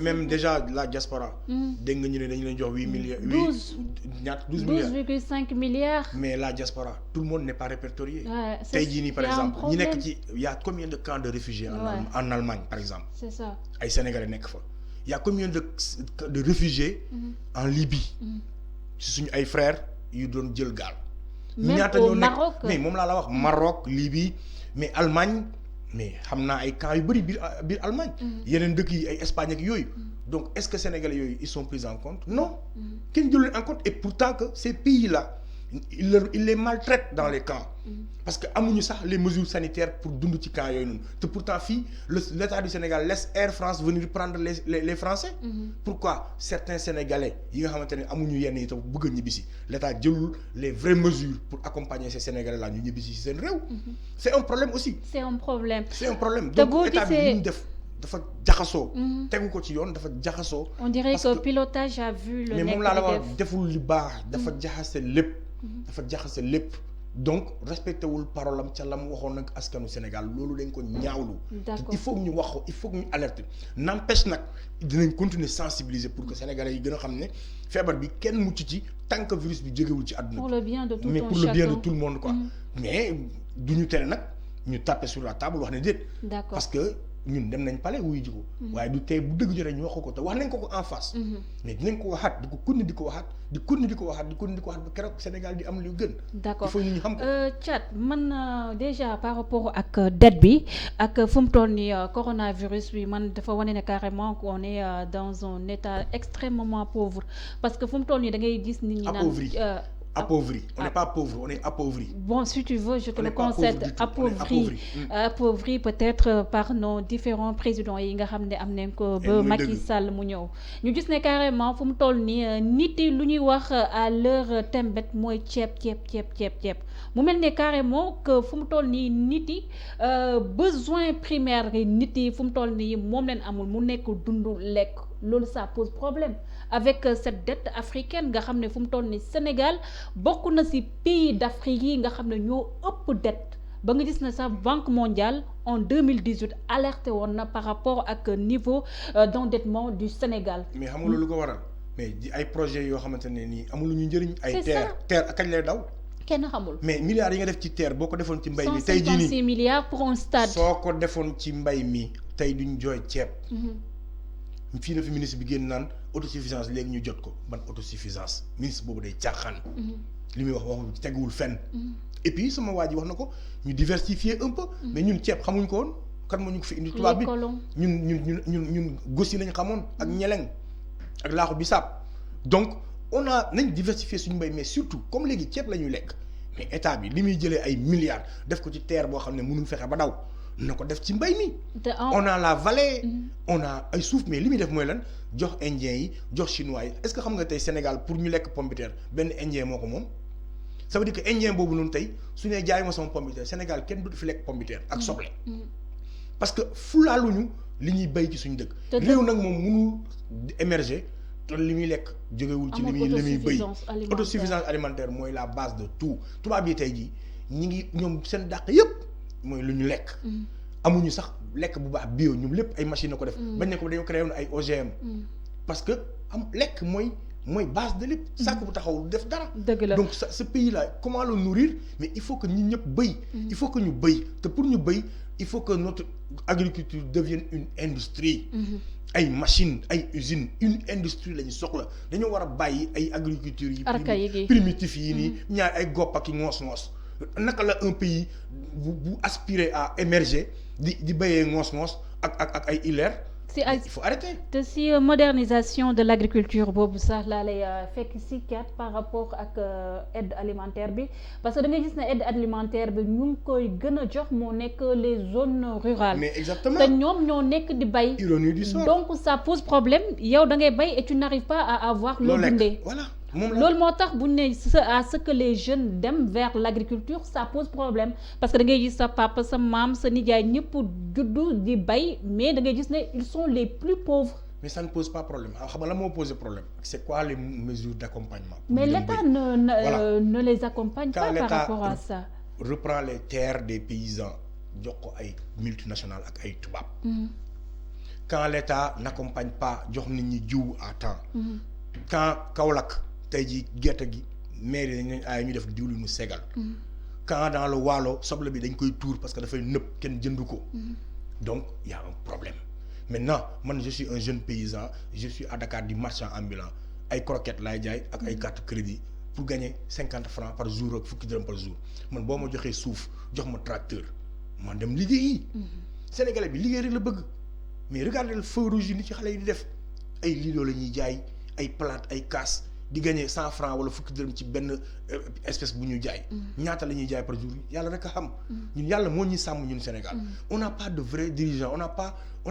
même déjà la diaspora. dégg nga ñu ne dañu leen jox 8 milliards. 12 milliards 12,5 milliards. mais la diaspora tout le monde n'est pas répertorié. tey jii nii par exemple ñi nekk ci y a combien de camps de réfugiés en Allemagne par exemple. c'est ça ay Sénégalais nekk fa. y a combien de réfugiés en Libye. ci suñu ay frères yu doon jël gaal. même au Maroc mais moom laa la wax Maroc Libye mais Allemagne. mais xam naa ay camps yu bëri biir Allemagne. yeneen dëkk yi ay Espagne ak yooyu. donc est-ce que sénégalais yooyu ils sont pris en compte non. kenn jël leen en compte et pourtant que ces pays-là ils les maltraitent dans les camps. parce que amuñu sax les mesures sanitaires pour dund ci camps yooyu noonu te pourtant fii l'État du Sénégal laisse Air France venir prendre les Français. pourquoi certains sénégalais yi nga xamante ne amuñu yenn yi tam bëgg a ñibbisi l'État jëlul les vraies mesures pour accompagner ces sénégalais là ñu ñibbisi ci seen réew. c'est un problème aussi. c'est un problème. donc état bi li ñu def dafa jaxasoo. tegu ko ci yoon dafa jaxasoo. on dirait que pilotage a vu le nekk mais moom laa la wax deful li baax dafa jaxase lépp. dafa jaxase lépp. donc respecté wul parole am ca la mu waxoon nag askanu Sénégal loolu dañ ko ñaawlu. il faut que ñu wax ko il faut que ñu alerter n'empêche nag dinañ continuer sensibiliser pour que sénégalais yi gën a xam ne feebar bi kenn mucc ci tant que virus bi jógewul ci àdduna. pour le bien de tout mais pour le bien de tout le monde quoi. mais du ñu tere nag ñu taper sur la table wax ne déet. d'accord parce que ñun dem nañ palais wuyu ji ko. waaye du tey bu dëgg jotee ñu wax ko te wax nañ ko en face. mais dinañ ko waxaat di ko continuer di ko waxaat ba keroog Sénégal di am lu gën. d'accord il faut ñu xam ko. Thiat man déjà par rapport ak dette bi ak fu mu toll nii coronavirus bi man dafa wane ne carrément qu'on est dans un état extrêmement pauvre parce que fu mu toll nii da ngay gis nit ñi naan. Appauvri. On n'est pas pauvre, on est appauvri. Bon, si tu veux, je te le concède. Appauvri peut-être par nos différents présidents yi nga xam ne am nañ ko ba Macky Sall mu ñëw. ñu gis ne carrément fu mu toll nii nit yi lu ñuy wax à l'heure tembet mooy ceeb mu mel ne carrément que fu mu toll nii nit yi besoin primaire yi nit yi fu mu toll nii moom leen amul mu nekk dundu lekk loolu ça pose problème. avec cette dette africaine nga xam ne fu mu toll ni Sénégal bokk na ci pays d'Afrique yi nga xam ne ñoo ëpp dette ba nga gis ne sax Banque mondiale en 2018 alerté woon na par rapport ak niveau d'endettement du Sénégal. mais xam nga loolu ko waral mais ay projets yoo xamante ne nii amul ñu njëriñ. ay terre kañ lay daw. kenn xamul. mais milliards yi nga def ci terre boo ko defoon ci mbay mi. tey jii nii 156 milliards pour un stade. soo ko defoon ci mbay mi tey duñ jooy ceeb. fii na fi ministre bi génn naan autosuffisance léegi ñu jot ko ban autosuffisance ministre boobu day caaxaan. li muy wax teguwul fenn. et puis sama waa ji wax na ko ñu diversifier un peu. mais ñun ceeb xamuñ ko woon kan moo ñu ko fi indi. tubaab bi ñun gos yi lañ xamoon ak ñeleng ak laaxu bisaab donc nañ diversifier suñu mbay mais surtout comme léegi ceeb la ñuy lekk mais état bi li muy jëlee ay milliards def ko ci terre boo xam ne mënuñ fexe ba daw. na ko def ci mbay mi. on a la vallée. on a ay suuf mais li muy def mooy lan jox indien yi jox chinois yi est-ce que xam nga tey Sénégal pour ñu lekk pomme de terre benn indien moo ko moom. ça veut dire que indien boobu noonu tey su nee jaay ma sama pomme de terre Sénégal kenn du fi lekk pomme de terre ak soble. parce que fulaaluñu li ñuy bay ci suñu dëkk. réew nag moom mënul émerger te li muy lekk jógewul ci li muy bay. autosuffisance alimentaire mooy la base de tout tubaab yi tey jii ñi ngi ñoom seen dàq yépp mooy lu ñu lekk. amuñu sax lekk bu baax bio ñoom lépp ay machine na ko def. bañ ne ko dañoo créé woon ay OGM. parce que lekk mooy base de lépp. sàkk bu taxaw def dara. dëgg la donc ce pays là comment le nourrir mais il faut que ñun ñëpp bëy. il faut que ñu bëy te pour ñu bëy il faut que notre agriculture devienne une industrie. ay machines ay usines une industrie la ñu soxla dañoo war a bàyyi ay agriculture yi. primitif yi nii ñaar ay gopp ak i ngoos-ngoos. naka la un pays bu aspirer à émerger di béyee ngoos-ngoos ak ay ileer. il faut arrêter. te si modernisation de l'agriculture boobu sax laa lay fekk si kat par rapport ak aide alimentaire bi parce que da ngay gis ne aide alimentaire bi ñu ngi koy gën a jox moo nekk les zones rurales. mais exactement te ñoom ñoo nekk di bay. ironie du sort donc ça pose problème yow da ngay bay et tu n'arrives pas à avoir. loo dundee voilà. loolu moo tax bu ñu ne à ce que les jeunes dem vers l'agriculture ça pose problème parce que da ngay gis sa papa sa maam sa nijaay ñëpp juddu di bay mais da ngay gis ne ils sont les plus pauvres. mais ça ne pose pas problème xam nga la moo pose problème c'est quoi les mesures d'accompagnement. mais l'État ne les accompagne pas par rapport à ça. reprend les terres des paysans jox ko ay multinationales ak ay tubaab. quand l'État n'accompagne pas jox nit ñi jiw à temps. quand Kaolack tey jii gerte gi mairie dañ leen aay ñu def diwlinu segal. quand dans le Waalo soble bi dañ koy tuur parce que dafay nëb kenn jëndu ko. donc y a un problème maintenant man je suis un jeune paysan je suis à Dakar di marchand ambulant ay croquettes laay jaay ak ay carte crédit pour gagner 50 francs par jour ak fukki dërëm par jour man boo ma joxee suuf jox ma tracteur man dem liggéeyi. Sénégalais bi liggéey rek la bëgg mais regardez le feu rouge yi ni ci xale yi di def ay lido la ñuy jaay ay plate ay kaas di gagner 100 francs wala fukki dërëm ci benn espèce bu ñu jaay. ñaata la ñuy jaay par jour yàlla rek a xam. ñun yàlla moo ñuy sàmm ñun Sénégal. on n'a pas de vrai dirigeant on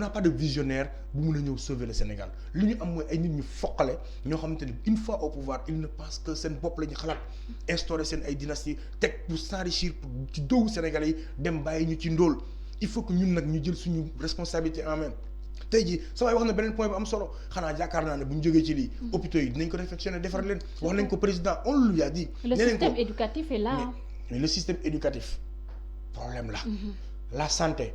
n'a pas de visionnaire bu mun a ñëw sauver le Sénégal li ñu am mooy ay nit ñu foqale ñoo xamante ni une fois au pouvoir ils ne pensent que seen bopp la ñu xalaat instaurer seen ay dynasties teg pour s'enrichir pour ci doowu Sénégalais yi dem bàyyi ñu ci ndóol il faut que ñun nag ñu jël suñu responsabilité en main. tey jii samay wax na beneen point bu am solo xanaa jaakaar naa ne bu ñu jógee ci lii hôpitaux yi dinañ ko réfectionner defar leen wax nañ ko président on lui a dit. le système éducatif est là. mais le système éducatif problème la. la santé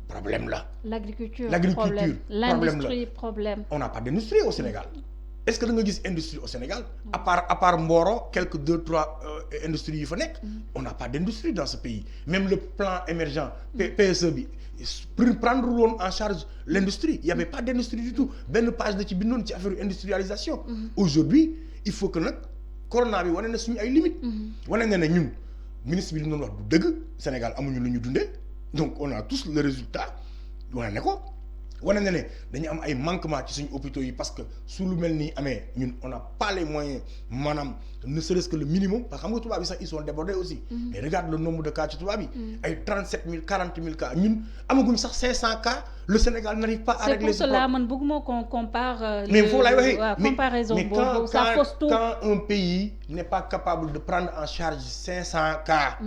problème la. l'agriculture problème la l'industrie problème. on n'a pas d'industrie au Sénégal est-ce que da nga gis industrie au Sénégal. à part Mboro quelques 2-3 industries yu fa nekk. on n'a pas d'industrie dans ce pays même le plan émergent PSE bi. prendre woon en charge l'industrie il y avait pas d'industrie du tout benn page da ci bindoon ci affaire industrialisation. aujourd'hui il faut que nag corona bi wane na suñu ay limites. wane na ne ñun ministre bi li mu doon wax du dëgg Sénégal amuñu lu ñu dundee donc on a tous le résultat wane ne ko wane na ne dañu am ay manquements ci suñu hôpitaux yi parce que su lu mel nii amee ñun on n'a pas les moyens maanaam ne serait-ce que le minimum parce que xam nga tubaab bi sax ils sont débordés aussi. mais regarde le nombre de cas ci tubaab yi. ay 37 000 40 000 cas ñun amaguñ sax 500 cas le Sénégal n'arrive pas à régler. c'est pour cela man bëgguma qu'on compare. mais foofu laay waxee comparaison boobu ça fausse tout. quand un pays n'est pas capable de prendre en charge 500 cas.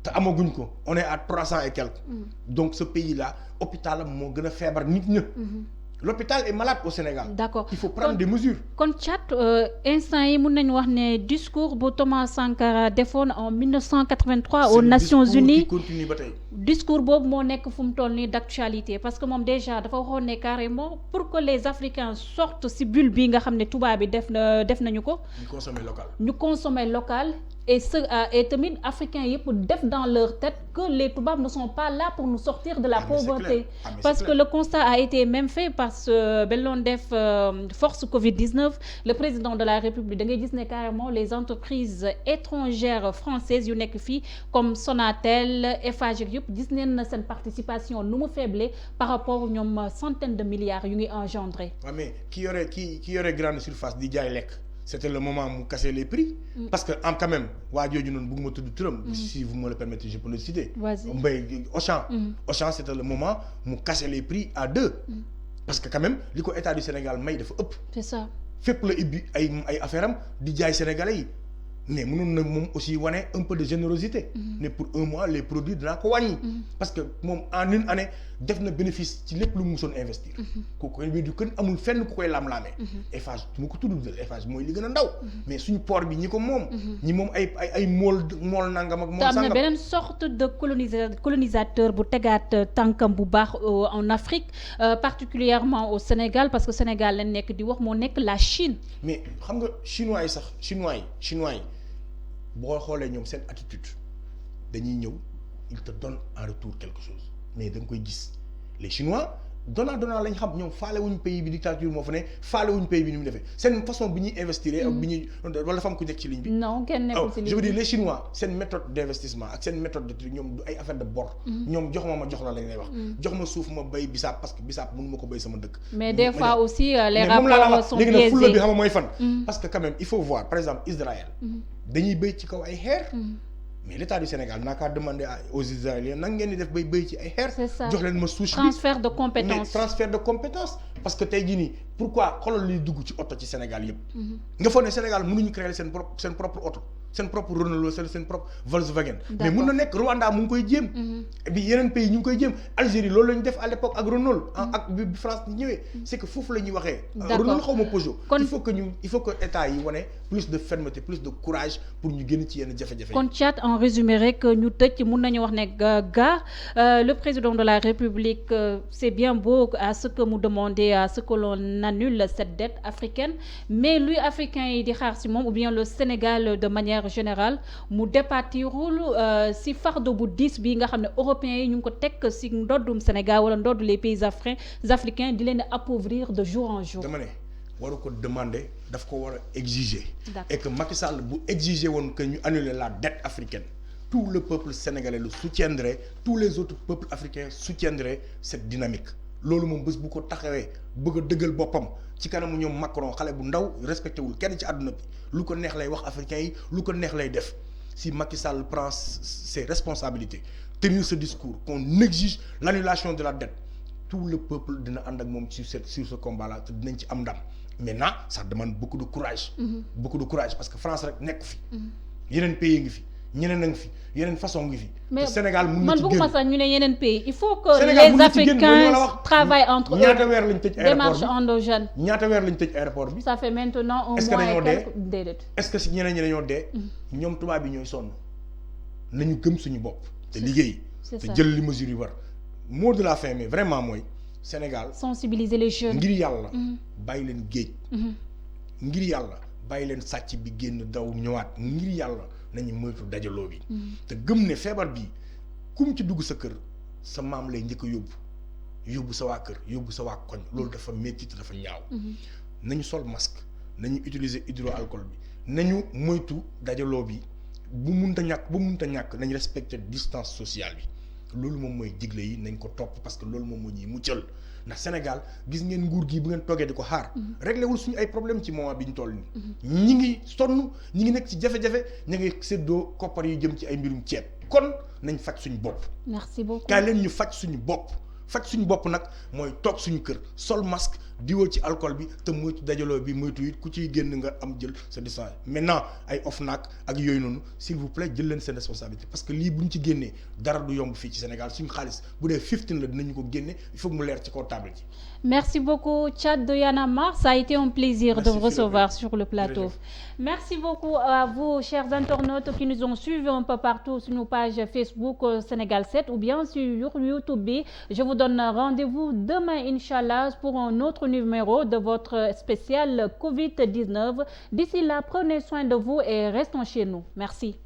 te amaguñ ko on est à 300 et quelques. donc ce pays là hôpital am moo gën a feebar nit ña. l'hôpital est malade au Sénégal. d'accord il faut prendre des mesures. kon Thiat instant yi mun nañu wax ne discours bu Thomas Sankara defoon en 1983 aux Nations Unies continue ba tey. discours boobu moo nekk fu mu toll nii d'actualité parce que moom déjà dafa waxoon ne carrément pour que les Africains sortent ci bulle bi nga xam ne tubaab bi def nañu ko. ñu consommer local. et tamit africains yëpp def dans leur tête que les tubaab ne sont pas là pour nous sortir de la pauvreté. Parce que le constat a été même fait par ce benn def force Covid-19 le président de la République da ngay gis ne carrément les entreprises étrangères françaises yu nekk fii comme Sonatel Eiffage yëpp gis neen na seen participation nu mu faible par rapport ñoom centaines de milliards yu ngi engendré. waaw mais ki yore grande surface di jaay lekk. c'était le moment mu casser les prix. parce que en quand même waa jooju noonu bëgguma tudd turam. si vous me le permettez je peux le citer. vas-y Mbaye Auchan. Auchan c'était le moment mu casser les prix à 2. parce que quand même li ko état du Sénégal may dafa ëpp. c'est ça. fépp la ibbi ay affaire am di jaay sénégalais yi mais mënoon na moom aussi wane un peu de générosité. mais pour un mois les produits dinaa ko wàññi. parce que moom en une année def na bénéfice ci lépp lu mu musoon investir. kooku bi du kenn amul fenn ku koy lam-laamee. Eiffage su ma ko tudd Eiffage mooy li gën a ndaw. mais suñu port bi ñi ko moom. ñi moom ay mool nangam ak mool sangam. te am na beneen sorte de colonisateur bu tegaat tànkam bu baax en Afrique particulièrement au Sénégal parce que Sénégal lañ nekk di wax moo nekk la Chine. mais xam nga chinois yi boo xoolee ñoom seen attitude dañuy ñëw ils te donnent en retour quelque chose mais da nga koy gis les Chinois donnant lañ xam ñoom faale wuñ pays bi dictature moo fa ne faale wuñ pays bi ni mu defee seen façon bi ñuy investir ak bi ñuy wala dafa am ku nekk ci ligne bi. non kenn nekkul ci ligne bi je veux dire les Chinois seen méthode d'investissement ak seen méthode de truc ñoom du ay affaire de bor. ñoom jox ma jox la lañ lay wax. jox ma suuf ma béy bisaab parce que bisaab mënu ma ko béy sama dëkk. mais des fois aussi les rapports sont biaisés. léegi nag fulla bi xam nga mooy fan. parce que quand même il faut voir par exemple Israël. dañuy béy ci kaw ay xeer. mais l'État du Sénégal n'a qu'à demander aux Israéliens nan ngeen di def bay béy ci ay xeer. c'est ça jox leen ma souche bi transfert de compétences. mais transfert de compétences parce que tey jii nii pourquoi xoolal liy dugg ci oto ci Sénégal yëpp. nga foog ne Sénégal mënuñu créer seen propre oto seen propre Renault seen propre Volkswagen. mais mun na nekk Rwanda mu ngi koy jéem. bi yeneen pays ñu ngi koy jéem Algérie loolu la ñu def à l'époque ak Renault. ak bi France ñëwee. c'est que foofu la ñuy waxee. Renault xaw ma Peugeot. il faut que état yi wane plus de fermeté plus de courage pour ñu génn ci yenn jafe-jafe yi. kon Thiat en résumé rek ñu tëj mun nañu wax ne le président de la République c'est bien beau à ce que mu demandé à ce que l'on annule cette dette africaine mais luy africain yi di xaar ci moom ou bien le Sénégal de manière générale mu départirul ci fardeau bu diis bi nga xam ne européens yi ñu ngi ko teg ci ndoddum Sénégal wala ndodd les pays africains di leen appauvrir de jour en jour. dama ne waru ko demander daf ko war a exiger. et que Macky Sall bu exiger woon que ñu annuler la dette africaine tout le peuple sénégalais le soutiendrait tous les autres peuples africains soutiendraient cette dynamique. loolu moom bés bu ko taxawee bëgg a dëggal boppam ci kanamu ñoom Macron xale bu ndaw respecté wul kenn ci àdduna bi lu ko neex lay wax africains yi lu ko neex lay def si Macky Sall prend ses responsabilités tenir ce discours qu'on exige l'annulation de la dette tout le peuple dina ànd ak moom sur ce combat là te dinañ ci am ndam maintenant ça demande beaucoup de courage. beaucoup de courage parce que France rek nekk fi. yeneen pays ngi fi. ñeneen a ngi fi yeneen façon ngi fi. mais Sénégal mun na ci man bëgguma sax ñu ne yeneen pays il faut que Sénégal les Africains travaillent entre eux. ñaata weer lañ tëj aéroport démarche endogène. ñaata weer lañ tëj aéroport bi. ça fait maintenant un mois et quelques déedéet. est-ce que si ñeneen ñi dañoo dee. ñoom tubaab bi ñooy sonn nañu gëm suñu bopp. te liggéey. te jël li mesures yi war. mot de la fin mais vraiment mooy Sénégal. sensibiliser les jeunes. ngir yàlla. bàyyi leen géej. ngir yàlla bàyyi leen sàcc bi génn daw ñëwaat ngir yàlla. nañu moytu dajaloo bi. te gëm ne feebar bi kum ci dugg sa kër sa maam lay njëkk a yóbbu sa waa kër yóbbu sa waa koñ loolu dafa métti te dafa ñaaw. nañu sol masque nañu utiliser hydroalcool bi nañu moytu dajaloo bi bu munta ñàkk nañu respecter distance sociale bi loolu moom mooy digle yi nañ ko topp parce que loolu moom moo ñuy muccal ndax Sénégal gis ngeen nguur gi bu ngeen toogee di ko xaar. réglé wul suñu ay problème ci moment bi ñu toll nii. ñi ngi sonn ñi ngi nekk ci jafe-jafe ña ngi séddoo koppar yu jëm ci ay mbirum ceeb kon nañ faj suñu bopp. merci beaucoup kaay leen ñu faj suñu bopp. faj suñu bopp nag mooy toog suñu kër sol masque diwoo ci alcool bi te moytu dajaloo bi moytu it ku ciy génn nga am jël sa distance maintenant ay OFNAC ak yooyu noonu s'il vous plaît jël leen seen responsabilité parce que lii bu ñu ci génnee dara du yomb fii ci Sénégal suñu xaalis bu dee 15 la dinañu ko génne il faut que mu leer ci kaw table ji. Merci beaucoup Thiat de Y'en a marre, ça a été un plaisir de vous recevoir sur le plateau. Merci beaucoup à vous chers internautes qui nous ont suivis un peu partout sur nos pages Facebook Sénégal 7 ou bien sur YouTube bi. Je vous donne rendez-vous demain inchallah pour un autre numéro de votre spécial Covid-19. D'ici là, prenez soin de vous et restons chez nous. Merci.